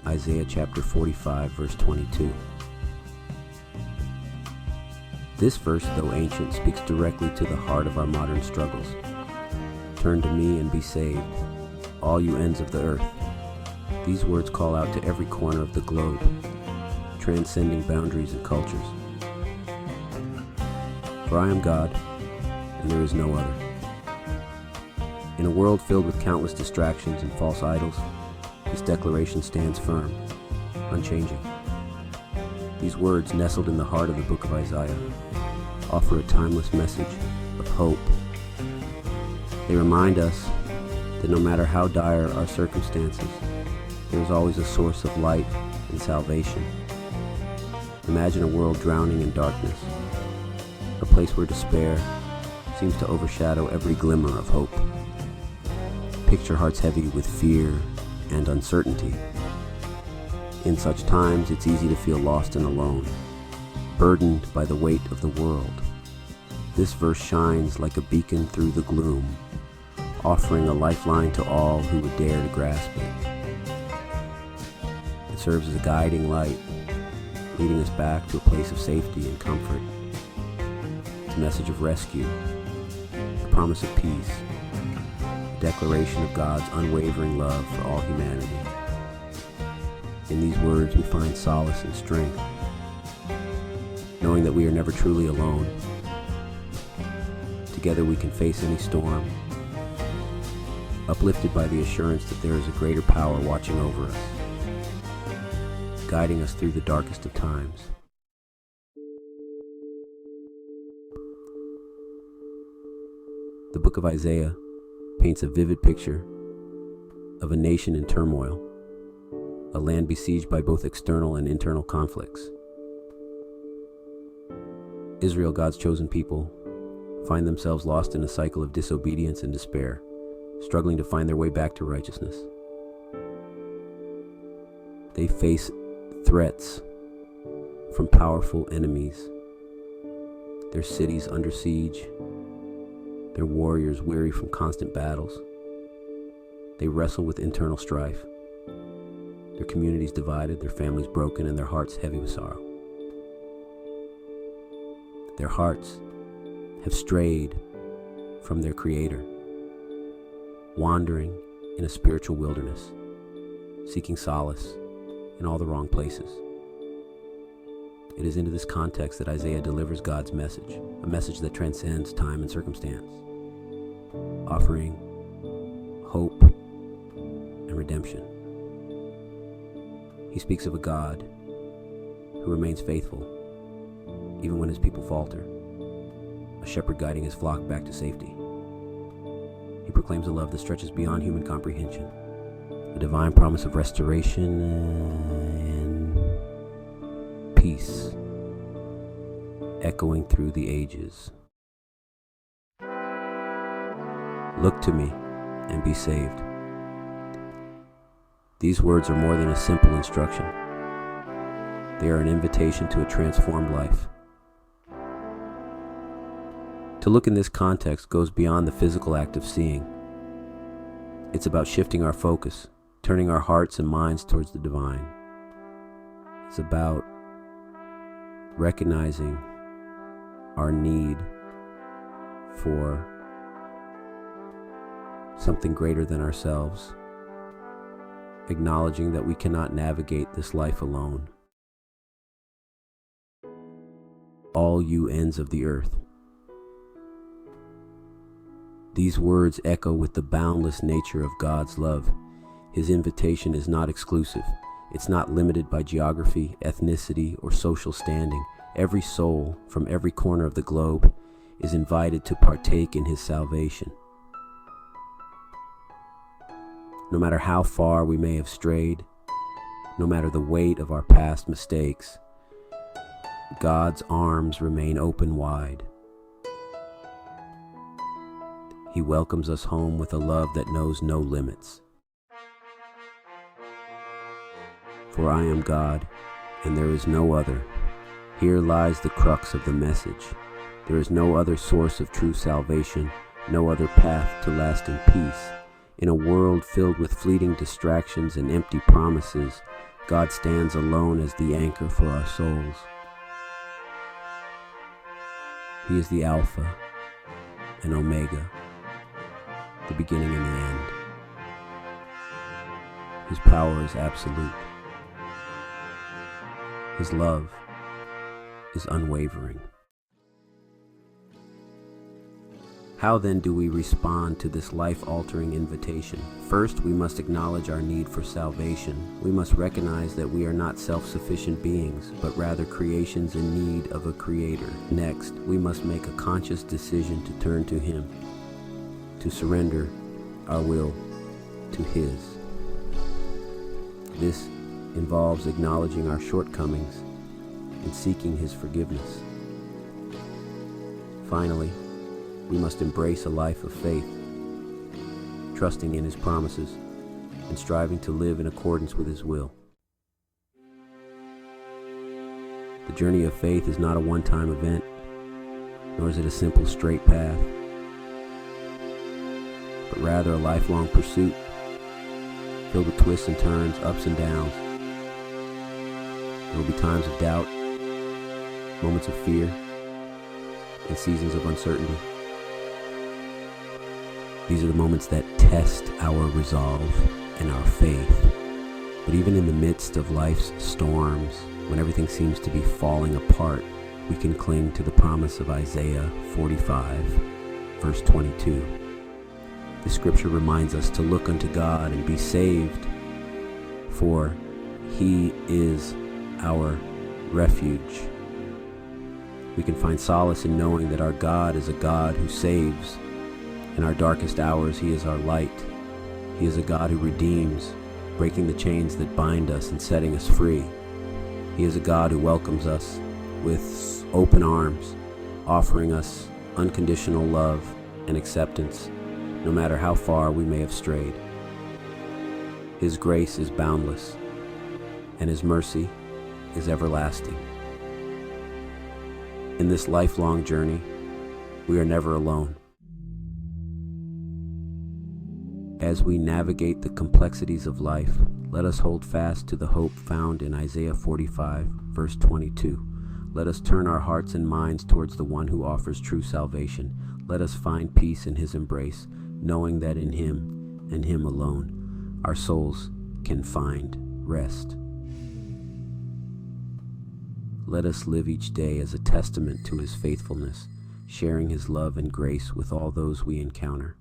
Isaiah chapter 45, verse 22. This verse, though ancient, speaks directly to the heart of our modern struggles. Turn to me and be saved, all you ends of the earth. These words call out to every corner of the globe, transcending boundaries and cultures. For I am God, and there is no other. In a world filled with countless distractions and false idols, this declaration stands firm, unchanging. These words, nestled in the heart of the book of Isaiah, offer a timeless message of hope. They remind us that no matter how dire our circumstances, there is always a source of light and salvation. Imagine a world drowning in darkness, a place where despair seems to overshadow every glimmer of hope. Picture hearts heavy with fear and uncertainty. In such times, it's easy to feel lost and alone, burdened by the weight of the world. This verse shines like a beacon through the gloom, offering a lifeline to all who would dare to grasp it. It serves as a guiding light, leading us back to a place of safety and comfort. It's a message of rescue, a promise of peace, a declaration of God's unwavering love for all humanity. In these words, we find solace and strength, knowing that we are never truly alone. Together we can face any storm, uplifted by the assurance that there is a greater power watching over us, guiding us through the darkest of times. The book of Isaiah paints a vivid picture of a nation in turmoil, a land besieged by both external and internal conflicts. Israel, God's chosen people, find themselves lost in a cycle of disobedience and despair, struggling to find their way back to righteousness. They face threats from powerful enemies, their cities under siege, their warriors weary from constant battles. They wrestle with internal strife, their communities divided, their families broken, and their hearts heavy with sorrow. Their hearts have strayed from their Creator, wandering in a spiritual wilderness, seeking solace in all the wrong places. It is into this context that Isaiah delivers God's message, a message that transcends time and circumstance, offering hope and redemption. He speaks of a God who remains faithful even when his people falter, a shepherd guiding his flock back to safety. He proclaims a love that stretches beyond human comprehension, a divine promise of restoration and peace, echoing through the ages. Look to me and be saved. These words are more than a simple instruction. They are an invitation to a transformed life. To look in this context goes beyond the physical act of seeing. It's about shifting our focus, turning our hearts and minds towards the divine. It's about recognizing our need for something greater than ourselves, acknowledging that we cannot navigate this life alone. All you ends of the earth. These words echo with the boundless nature of God's love. His invitation is not exclusive. It's not limited by geography, ethnicity, or social standing. Every soul from every corner of the globe is invited to partake in his salvation. No matter how far we may have strayed, no matter the weight of our past mistakes, God's arms remain open wide. He welcomes us home with a love that knows no limits. For I am God, and there is no other. Here lies the crux of the message. There is no other source of true salvation, no other path to lasting peace. In a world filled with fleeting distractions and empty promises, God stands alone as the anchor for our souls. He is the Alpha and Omega, the beginning and the end. His power is absolute. His love is unwavering. How then do we respond to this life-altering invitation? First, we must acknowledge our need for salvation. We must recognize that we are not self-sufficient beings, but rather creations in need of a creator. Next, we must make a conscious decision to turn to Him, to surrender our will to His. This involves acknowledging our shortcomings and seeking His forgiveness. Finally, we must embrace a life of faith, trusting in His promises and striving to live in accordance with His will. The journey of faith is not a one-time event, nor is it a simple straight path, but rather a lifelong pursuit filled with twists and turns, ups and downs. There will be times of doubt, moments of fear, and seasons of uncertainty. These are the moments that test our resolve and our faith. But even in the midst of life's storms, when everything seems to be falling apart, we can cling to the promise of Isaiah 45, verse 22. The scripture reminds us to look unto God and be saved, for He is our refuge. We can find solace in knowing that our God is a God who saves. In our darkest hours, He is our light. He is a God who redeems, breaking the chains that bind us and setting us free. He is a God who welcomes us with open arms, offering us unconditional love and acceptance, no matter how far we may have strayed. His grace is boundless, and His mercy is everlasting. In this lifelong journey, we are never alone. As we navigate the complexities of life, let us hold fast to the hope found in Isaiah 45, verse 22. Let us turn our hearts and minds towards the one who offers true salvation. Let us find peace in His embrace, knowing that in Him and Him alone, our souls can find rest. Let us live each day as a testament to His faithfulness, sharing His love and grace with all those we encounter.